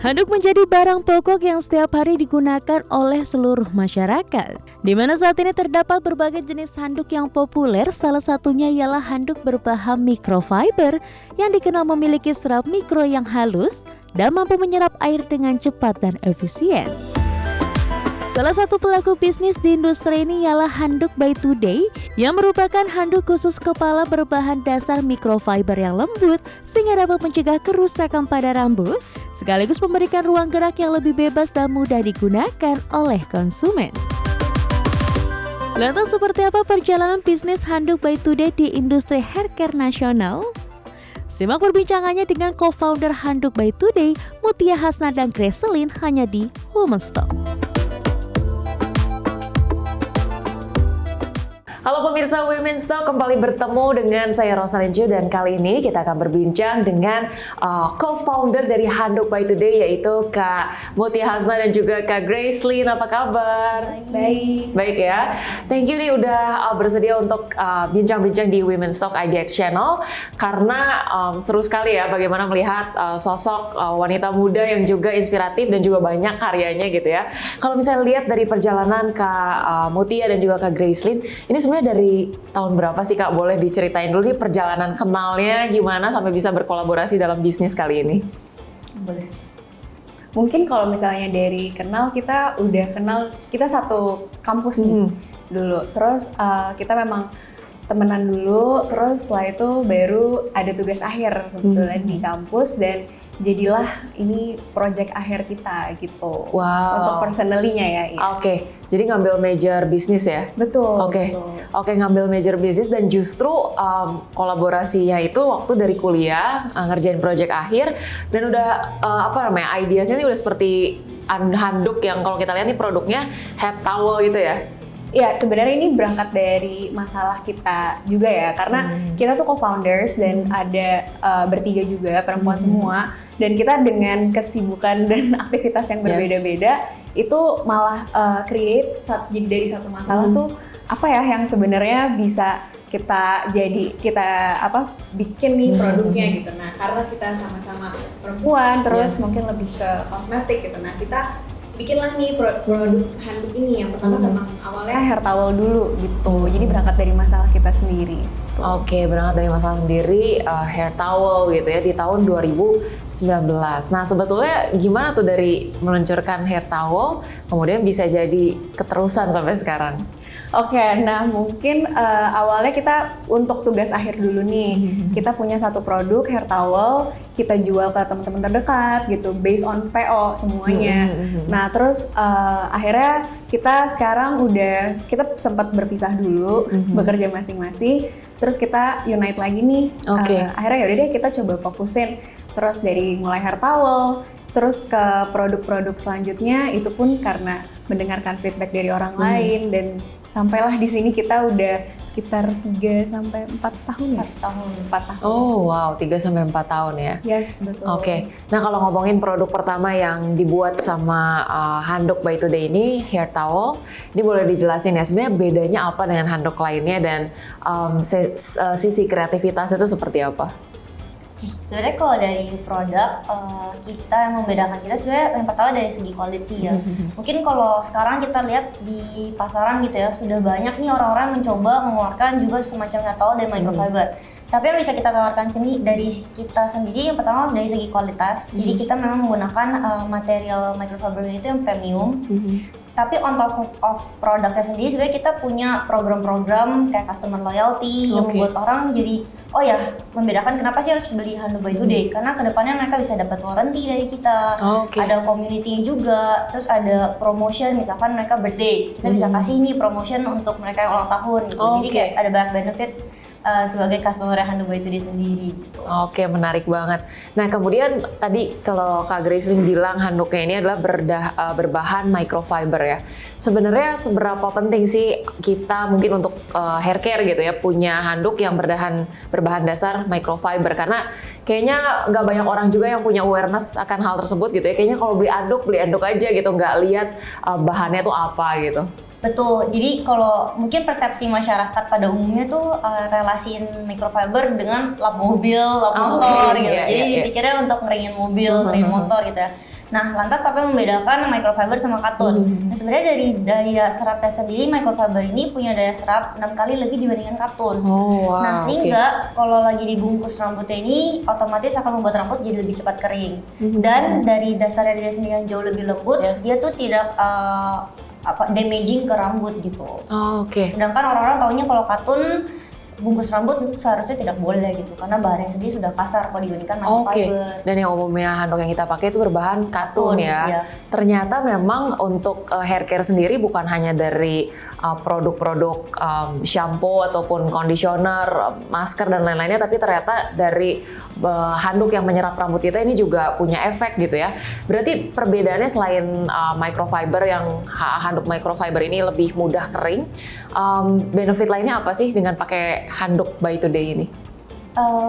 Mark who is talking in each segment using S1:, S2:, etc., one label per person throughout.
S1: Handuk menjadi barang pokok yang setiap hari digunakan oleh seluruh masyarakat. Di mana saat ini terdapat berbagai jenis handuk yang populer, salah satunya ialah handuk berbahan microfiber yang dikenal memiliki serat mikro yang halus dan mampu menyerap air dengan cepat dan efisien. Salah satu pelaku bisnis di industri ini ialah Handuk by Today yang merupakan handuk khusus kepala berbahan dasar microfiber yang lembut sehingga dapat mencegah kerusakan pada rambut sekaligus memberikan ruang gerak yang lebih bebas dan mudah digunakan oleh konsumen. Lantas seperti apa perjalanan bisnis Handuk by Today di industri haircare nasional? Simak perbincangannya dengan co-founder Handuk by Today, Mutia Hasna dan Gracelyn hanya di Women's Talk.
S2: Halo pemirsa Women's Talk, kembali bertemu dengan saya Rosalyn Chiu dan kali ini kita akan berbincang dengan co-founder dari Handuk by Today yaitu Kak Mutia Hasna dan juga Kak Gracelyn. Apa kabar?
S3: Baik.
S2: Baik ya. Thank you nih udah bersedia untuk bincang-bincang di Women's Talk IDX Channel karena seru sekali ya bagaimana melihat sosok wanita muda yang juga inspiratif dan juga banyak karyanya gitu ya. Kalau misalnya lihat dari perjalanan Kak Mutia dan juga Kak Gracelyn, ini sebenarnya dari tahun berapa sih Kak? Boleh diceritain dulu nih perjalanan kenalnya gimana sampai bisa berkolaborasi dalam bisnis kali ini?
S3: Boleh. Mungkin kalau misalnya dari kenal, kita udah kenal, kita satu kampus nih dulu. Terus kita memang temenan dulu, terus setelah itu baru ada tugas akhir kebetulan di kampus dan jadilah ini project akhir kita gitu.
S2: Wow.
S3: Untuk personally-nya ya.
S2: Oke, jadi ngambil major bisnis ya?
S3: Betul.
S2: Oke, ngambil major bisnis dan justru kolaborasinya itu waktu dari kuliah ngerjain project akhir dan udah idenya ini udah seperti handuk yang kalau kita lihat nih produknya head towel gitu ya?
S3: Ya, sebenarnya ini berangkat dari masalah kita juga ya, karena kita tuh co-founders dan ada bertiga juga, perempuan semua, dan kita dengan kesibukan dan aktivitas yang berbeda-beda, itu malah create dari satu masalah tuh apa ya yang sebenarnya bisa kita bikin nih produknya gitu. Nah, karena kita sama-sama perempuan, terus mungkin lebih ke kosmetik gitu. Nah, kita bikinlah nih produk handuk ini. Yang pertama memang awalnya hair towel dulu gitu. Jadi berangkat dari masalah kita sendiri.
S2: Oke, berangkat dari masalah sendiri hair towel gitu ya di tahun 2019. Nah, sebetulnya gimana tuh dari meluncurkan hair towel kemudian bisa jadi keterusan sampai sekarang?
S3: Oke, nah mungkin awalnya kita untuk tugas akhir dulu nih. Kita punya satu produk hair towel, kita jual ke teman-teman terdekat gitu, based on PO semuanya. Nah terus akhirnya kita sekarang kita sempat berpisah dulu, bekerja masing-masing. Terus kita unite lagi nih. Akhirnya yaudah deh kita coba fokusin. Terus dari mulai hair towel, terus ke produk-produk selanjutnya itu pun karena mendengarkan feedback dari orang lain dan sampailah di sini kita udah sekitar 3 sampai 4 tahun ya. 4 tahun.
S2: Oh wow, 3 sampai 4 tahun ya.
S3: Yes, betul.
S2: Oke. Nah, kalau ngomongin produk pertama yang dibuat sama Handuk by Today ini hair towel, ini boleh dijelasin ya sebenarnya bedanya apa dengan handuk lainnya dan sisi kreativitas itu seperti apa?
S4: Sebenarnya kalau dari produk kita yang membedakan kita sebenarnya yang pertama dari segi quality ya. Mungkin kalau sekarang kita lihat di pasaran gitu ya sudah banyak nih orang-orang mencoba mengeluarkan juga semacam hair towel dari microfiber. Tapi yang bisa kita tawarkan dari kita sendiri yang pertama dari segi kualitas. Jadi kita memang menggunakan material microfiber itu yang premium. Tapi on top of produknya sendiri sebenarnya kita punya program-program kayak customer loyalty yang membuat orang jadi oh ya membedakan kenapa sih harus beli Handuk by Today karena kedepannya mereka bisa dapat warranty dari kita, ada community juga, terus ada promotion misalkan mereka birthday kita bisa kasih nih promotion untuk mereka yang ulang tahun gitu. Jadi kayak ada banyak benefit sebagai customer Handuk by Today sendiri.
S2: Oke, menarik banget. Nah, kemudian tadi kalau Kak Gracelyn bilang handuknya ini adalah berbahan microfiber ya. Sebenarnya seberapa penting sih kita mungkin untuk hair care gitu ya punya handuk yang berbahan dasar microfiber karena kayaknya nggak banyak orang juga yang punya awareness akan hal tersebut gitu ya. Kayaknya kalau beli anduk aja gitu, nggak lihat bahannya tuh apa gitu.
S4: Betul, jadi kalau mungkin persepsi masyarakat pada umumnya tuh relasiin microfiber dengan lap mobil, lap motor gitu. Jadi dipikirnya untuk ngeringin mobil, ngeringin motor gitu ya. Nah, lantas apa yang membedakan microfiber sama katun? Nah, sebenarnya dari daya serapnya sendiri, microfiber ini punya daya serap 6 kali lebih dibandingkan katun.
S2: Oh, wow.
S4: Nah, sehingga kalau lagi dibungkus rambutnya ini otomatis akan membuat rambut jadi lebih cepat kering. Dan dari dasarnya dia sendiri yang jauh lebih lembut, dia tuh tidak damaging ke rambut gitu.
S2: Oh, oke.
S4: Sedangkan orang-orang taunya kalau katun bungkus rambut itu seharusnya tidak boleh gitu karena bahannya sendiri sudah kasar kalau dibandingkan microfiber.
S2: Dan yang umumnya handuk yang kita pakai itu berbahan katun ya.
S4: Iya.
S2: Ternyata memang untuk hair care sendiri bukan hanya dari produk-produk shampoo ataupun conditioner, masker dan lain-lainnya, tapi ternyata dari handuk yang menyerap rambut kita ini juga punya efek gitu ya. Berarti perbedaannya selain microfiber yang handuk microfiber ini lebih mudah kering, benefit lainnya apa sih dengan pakai handuk By Today ini?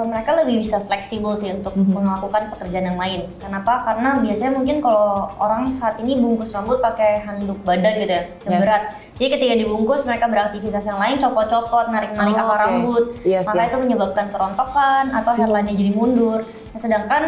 S4: Mereka lebih bisa fleksibel sih untuk melakukan pekerjaan yang lain. Kenapa? Karena biasanya mungkin kalau orang saat ini bungkus rambut pakai handuk badan gitu ya, yang berat. Jadi ketika dibungkus mereka beraktivitas yang lain, copot-copot, narik-narik akar rambut, maka itu menyebabkan kerontokan atau hairline-nya jadi mundur. Nah, sedangkan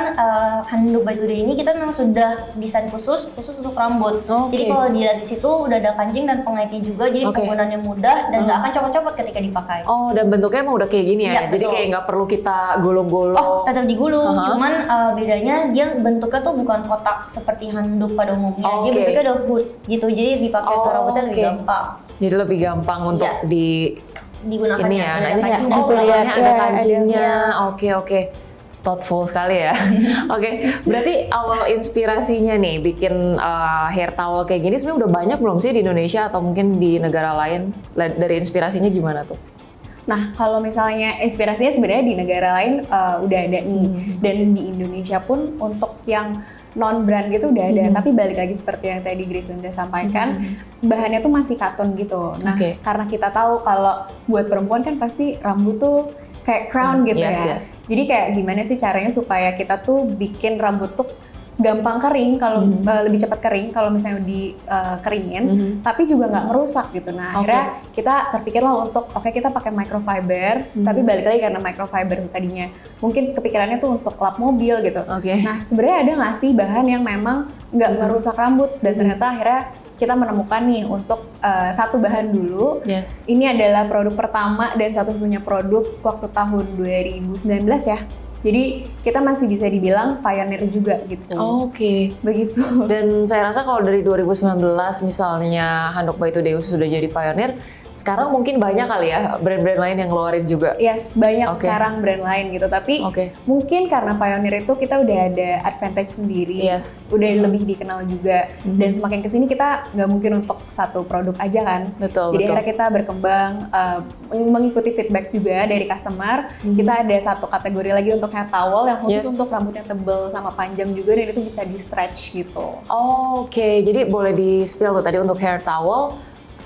S4: handuk By Today ini kita memang sudah desain khusus untuk rambut. Jadi kalau dia di situ udah ada kancing dan pengaitnya juga, jadi penggunaannya mudah dan nggak akan copot-copot ketika dipakai.
S2: Oh, dan bentuknya emang udah kayak gini ya? Jadi kayak nggak perlu kita gulung-gulung.
S4: Oh, tetap digulung, cuman bedanya dia bentuknya tuh bukan kotak seperti handuk pada umumnya. Dia bentuknya ada hood gitu, jadi dipakai ke rambutnya lebih gampang.
S2: Jadi lebih gampang untuk
S4: digunakan
S2: ini ya. Nah, ini
S3: bisa lihat
S2: ada kancingnya. Oke. Thoughtful sekali ya. Oke, berarti awal inspirasinya nih bikin hair towel kayak gini sebenarnya udah banyak belum sih di Indonesia atau mungkin di negara lain? Dari inspirasinya gimana tuh?
S3: Nah, kalau misalnya inspirasinya sebenarnya di negara lain udah ada nih, dan di Indonesia pun untuk yang non-brand gitu udah ada, tapi balik lagi seperti yang tadi Grace udah sampaikan, bahannya tuh masih katun gitu. Nah, karena kita tahu kalau buat perempuan kan pasti rambut tuh kayak crown gitu ya. Jadi kayak gimana sih caranya supaya kita tuh bikin rambut tuh gampang kering, kalau lebih cepat kering kalau misalnya dikeringin, tapi juga nggak merusak gitu. Nah, akhirnya kita terpikirlah untuk kita pakai microfiber, tapi balik lagi karena microfiber tadinya mungkin kepikirannya tuh untuk lap mobil gitu. Nah, sebenarnya ada nggak sih bahan yang memang nggak merusak rambut, dan ternyata akhirnya kita menemukan nih untuk satu bahan dulu. Ini adalah produk pertama dan satu-satunya produk waktu tahun 2019 ya. Jadi kita masih bisa dibilang pioneer juga gitu. Begitu.
S2: Dan saya rasa kalau dari 2019 misalnya handuk By Today sudah jadi pioneer, sekarang mungkin banyak kali ya brand-brand lain yang ngeluarin juga.
S3: Banyak sekarang brand lain gitu. Tapi mungkin karena pioneer itu kita udah ada advantage sendiri, udah lebih dikenal juga. Dan semakin kesini kita nggak mungkin untuk satu produk aja kan. Jadi akhirnya kita berkembang, mengikuti feedback juga dari customer. Kita ada satu kategori lagi untuk hair towel yang khusus untuk rambutnya tebal sama panjang juga, dan itu bisa di stretch gitu.
S2: Jadi boleh di spill tuh tadi untuk hair towel.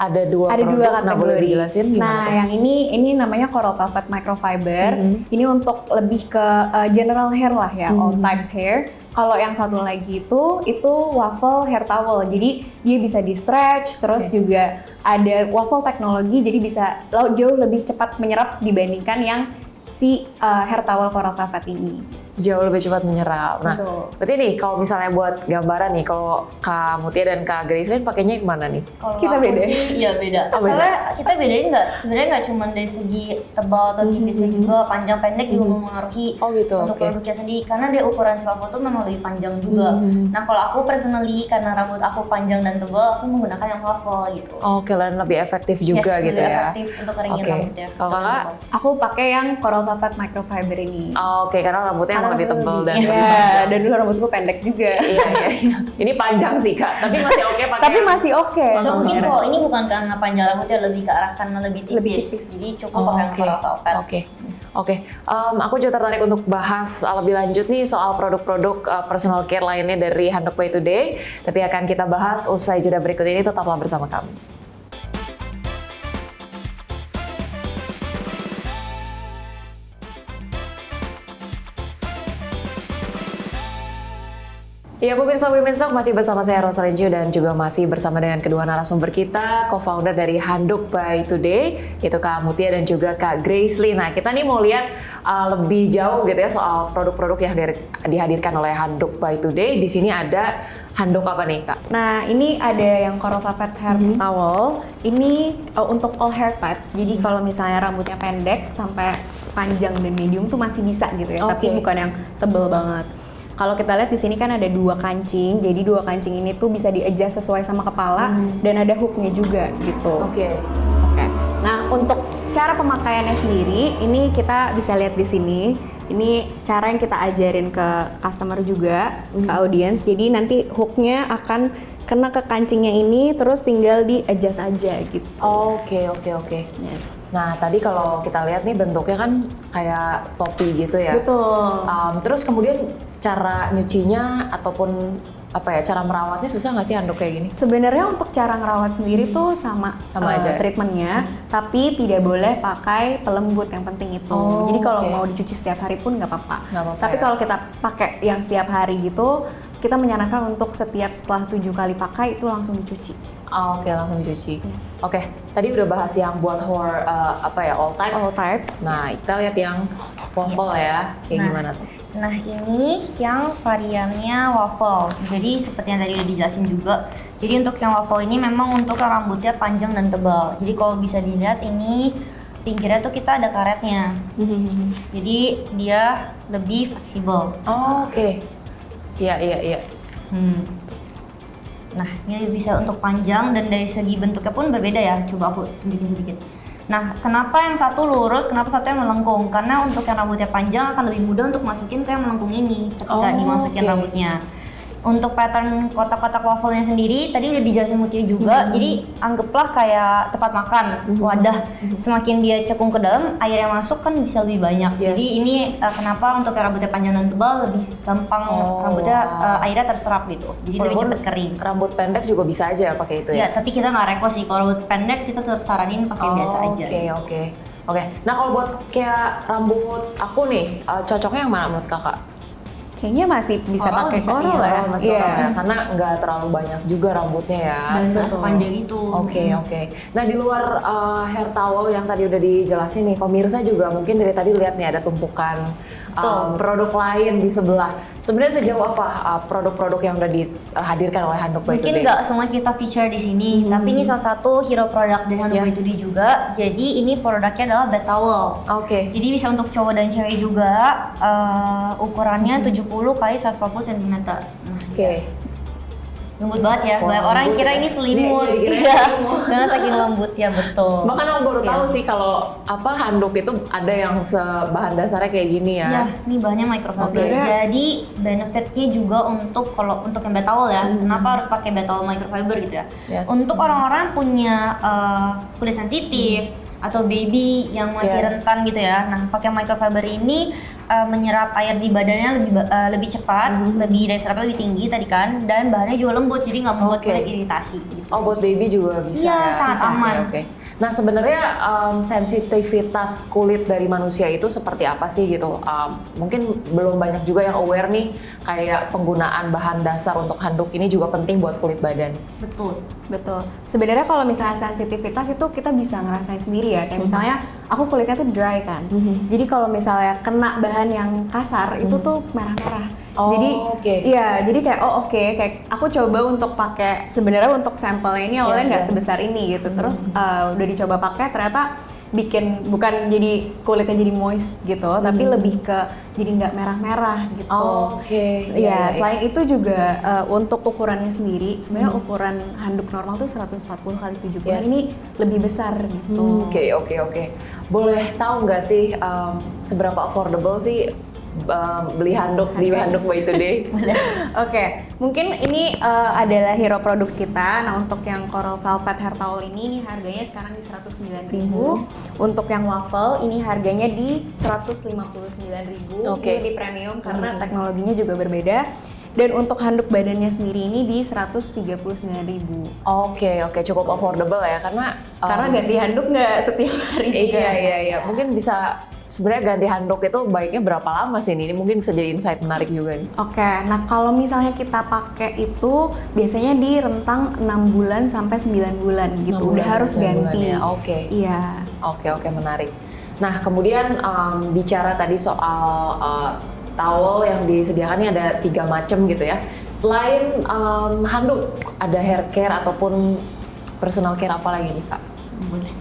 S2: Ada dua kategori. Nah, boleh dijelasin gimana?
S3: Nah, yang ini namanya Coral Velvet Microfiber. Ini untuk lebih ke general hair lah ya, all types hair. Kalau yang satu lagi itu waffle hair towel. Jadi dia bisa di stretch, terus juga ada waffle teknologi, jadi bisa jauh lebih cepat menyerap dibandingkan yang si hair towel Coral Velvet ini.
S2: Jauh lebih cepat menyerap. Nah, berarti nih kalau misalnya buat gambaran nih, kalau Kak Mutia dan Kak Gracelyn pakainya yang mana nih?
S4: Kalau
S3: kita beda
S4: sih, ya beda. Soalnya kita bedain sebenarnya nggak cuma dari segi tebal atau tipisnya juga, panjang pendek juga mempengaruhi untuk produknya sendiri. Karena dia ukuran si waffle tuh memang lebih panjang juga. Nah, kalau aku personally karena rambut aku panjang dan tebal, aku menggunakan yang waffle gitu.
S2: Dan lebih efektif juga gitu ya.
S4: Lebih efektif untuk keringin rambutnya.
S2: Kalau Kakak?
S3: Aku pakai yang Coral Velvet Microfiber ini.
S2: Karena rambutnya lebih tebal dan
S3: dan dulu rambutku pendek juga.
S2: Ini panjang sih Kak, tapi masih oke pakai.
S3: Tapi masih oke.
S4: Mungkin kok ini bukan karena panjang rambutnya, lebih ke arah karena lebih tipis. Jadi cukup pakai yang Coral Velvet.
S2: Aku juga tertarik untuk bahas lebih lanjut nih soal produk-produk personal care lainnya dari handuk By Today. Tapi akan kita bahas usai jeda berikut ini, tetaplah bersama kami. Ya, pemirsa Women's Talk masih bersama saya Rosa Lenju dan juga masih bersama dengan kedua narasumber kita, co-founder dari Handuk by Today, yaitu Kak Mutia dan juga Kak Grace Lee. Nah, kita nih mau lihat lebih jauh gitu ya soal produk-produk yang dihadirkan oleh Handuk by Today. Di sini ada handuk apa nih, Kak?
S3: Nah, ini ada yang Coral Velvet Hair Towel. Ini untuk all hair types. Jadi kalau misalnya rambutnya pendek sampai panjang dan medium tuh masih bisa gitu ya, tapi bukan yang tebel banget. Kalau kita lihat di sini kan ada 2 kancing, jadi 2 kancing ini tuh bisa di-adjust sesuai sama kepala dan ada hooknya juga gitu.
S2: Oke.
S3: Nah, untuk cara pemakaiannya sendiri, ini kita bisa lihat di sini. Ini cara yang kita ajarin ke customer juga, ke audiens. Jadi nanti hooknya akan kena ke kancingnya ini, terus tinggal di-adjust aja gitu.
S2: Oke.
S3: Yes.
S2: Nah, tadi kalau kita lihat nih bentuknya kan kayak topi gitu ya.
S3: Betul.
S2: Terus kemudian cara nyucinya ataupun cara merawatnya susah nggak sih handuk kayak gini?
S3: Sebenarnya untuk cara ngerawat sendiri tuh sama
S2: aja
S3: treatmentnya, tapi tidak boleh pakai pelembut yang penting itu. Jadi kalau mau dicuci setiap hari pun nggak apa-apa. Tapi kalau kita pakai yang setiap hari gitu, kita menyarankan untuk setelah 7 kali pakai itu langsung dicuci.
S2: Oke, langsung dicuci.
S3: Yes.
S2: Oke, tadi udah bahas yang buat all types.
S3: All types.
S2: Nah, kita lihat yang waffle ya, kayak gimana tuh?
S4: Nah, ini yang variannya waffle. Jadi seperti yang tadi udah dijelasin juga. Jadi untuk yang waffle ini memang untuk yang rambutnya panjang dan tebal. Jadi kalau bisa dilihat ini pinggirnya tuh kita ada karetnya. Jadi dia lebih fleksibel.
S2: Oke. Iya.
S4: Nah, ini bisa untuk panjang dan dari segi bentuknya pun berbeda ya. Coba aku tunjukin sedikit. Nah, kenapa yang satu lurus, kenapa satu yang melengkung? Karena untuk yang rambutnya panjang akan lebih mudah untuk masukin ke yang melengkung ini ketika dimasukin rambutnya. Untuk pattern kotak-kotak waffle-nya sendiri, tadi udah dijelasin Mutia juga, jadi anggaplah kayak tempat makan, wadah. Semakin dia cekung ke dalam, air yang masuk kan bisa lebih banyak. Jadi ini kenapa untuk yang rambutnya panjang dan tebal lebih gampang rambutnya airnya terserap gitu. Jadi lebih cepat kering.
S2: Rambut pendek juga bisa aja pakai itu ya?
S4: Ya, tapi kita nggak reko sih. Kalau rambut pendek kita tetap saranin pakai biasa aja.
S2: Oke. Nah, kalau buat kayak rambut aku nih, cocoknya yang mana menurut kakak?
S3: Kayaknya masih bisa pakai coral ya.
S2: Ya, karena nggak terlalu banyak juga rambutnya ya.
S4: Dan nggak sepanjang itu.
S2: Oke. Nah, di luar hair towel yang tadi udah dijelasin nih, pemirsa juga mungkin dari tadi lihat nih ada tumpukan produk lain di sebelah. Sebenarnya sejauh apa produk-produk yang udah dihadirkan oleh Handuk by Today?
S4: Mungkin nggak semua kita feature di sini, tapi ini salah satu hero produk dari Handuk by Today juga. Jadi ini produknya adalah bed towel. Jadi bisa untuk cowok dan cewek juga. Ukurannya 70 kali 140 cm. Lembut banget ya, banyak orang kira ini selimut. Karena saking lembut ya, betul.
S2: Bahkan aku baru tahu sih kalau handuk itu ada yang sebahan dasarnya kayak gini ya.
S4: Ya, ini bahannya microfiber. Jadi benefitnya juga untuk yang bed towel ya. Kenapa harus pakai bed towel microfiber gitu ya? Untuk orang-orang punya kulit sensitif atau baby yang masih rentan gitu ya. Nah, pakai microfiber ini menyerap air di badannya lebih cepat, lebih daya serapnya lebih tinggi tadi kan, dan bahannya juga lembut, jadi nggak membuat kulit iritasi. Gitu
S2: buat baby juga bisa ya?
S4: Sangat aman.
S2: Nah, sebenarnya sensitivitas kulit dari manusia itu seperti apa sih gitu? Mungkin belum banyak juga yang aware nih, kayak penggunaan bahan dasar untuk handuk ini juga penting buat kulit badan.
S3: Betul. Sebenarnya kalau misalnya sensitivitas itu kita bisa ngerasain sendiri ya. Kayak misalnya aku kulitnya tuh dry kan. Jadi kalau misalnya kena bahan yang kasar itu tuh merah-merah. Jadi kayak kayak aku coba untuk pakai, sebenarnya untuk sampelnya ini awalnya nggak sebesar ini gitu. Terus udah dicoba pakai, ternyata bikin bukan jadi kulitnya jadi moist gitu, tapi lebih ke jadi nggak merah-merah gitu. Selain itu juga untuk ukurannya sendiri, sebenarnya ukuran handuk normal tuh 140 kali 70 ini lebih besar gitu.
S2: Oke. Boleh tahu nggak sih seberapa affordable sih beli handuk di Handuk by Today?
S3: Mungkin ini adalah hero products kita. Nah, untuk yang Coral Velvet Hair Towel ini harganya sekarang di 109.000. Untuk yang waffle ini harganya di 159.000. Ini lebih premium karena teknologinya juga berbeda. Dan untuk handuk badannya sendiri ini di 139.000.
S2: Cukup affordable ya, karena
S3: ganti handuk nggak setiap hari juga.
S2: Iya. Mungkin bisa sebenarnya ganti handuk itu baiknya berapa lama sih ini? Ini mungkin bisa jadi insight menarik juga nih.
S3: Oke, nah kalau misalnya kita pakai itu biasanya di rentang 6 bulan sampai 9 bulan gitu.
S2: 6
S3: Udah
S2: bulan
S3: harus
S2: sampai 9 bulan
S3: ganti.
S2: ya, oke.
S3: Iya.
S2: Oke, menarik. Nah, kemudian bicara tadi soal towel yang disediakan ini ada 3 macam gitu ya. Selain handuk, ada hair care ataupun personal care apa lagi nih, Kak?
S4: Boleh.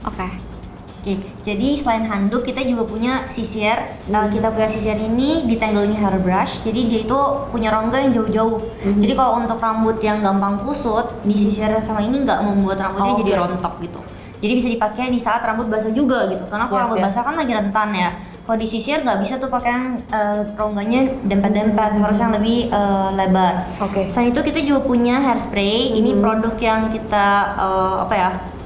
S3: Oke.
S4: Oke, jadi selain handuk kita juga punya sisir. Nah, kita punya sisir ini ditanggalnya hairbrush. Jadi dia itu punya rongga yang jauh-jauh. Jadi kalau untuk rambut yang gampang kusut, di sisir sama ini nggak membuat rambutnya jadi rontok gitu. Jadi bisa dipakai di saat rambut basah juga gitu. Karena kalau rambut basah kan lagi rentan ya. Kalau di sisir nggak bisa tuh pakai yang rongganya dempet-dempet, harus yang lebih lebar.
S2: Oke.
S4: Selain itu kita juga punya hairspray. Ini produk yang kita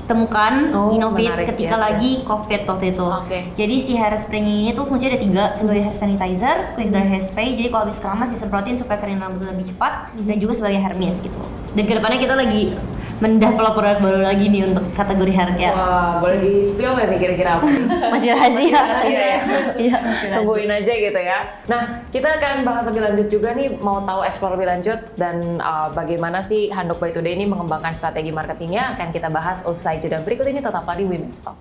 S4: temukan Innovate
S2: menarik.
S4: ketika lagi COVID waktu itu.
S2: Oke.
S4: Jadi si hairspray ini tuh fungsinya ada 3, sebagai hair sanitizer, quick dry hairspray. Jadi kalau habis keramas disemprotin supaya kering rambut lebih cepat, dan juga sebagai hair mist gitu. Dan kedepannya kita lagi mendevelop produk baru lagi nih untuk kategori hair care.
S2: Wah, boleh di-spill nggak nih kira-kira apa?
S4: Masih rahasia.
S2: Rahasia ya?
S4: Iya, masih rahasia.
S2: Tungguin aja gitu ya. Nah, kita akan bahas lebih lanjut juga nih, mau tahu explore lebih lanjut dan bagaimana sih Handuk by Today ini mengembangkan strategi marketingnya, akan kita bahas usai jeda berikut ini. Tetaplah di Women's Talk.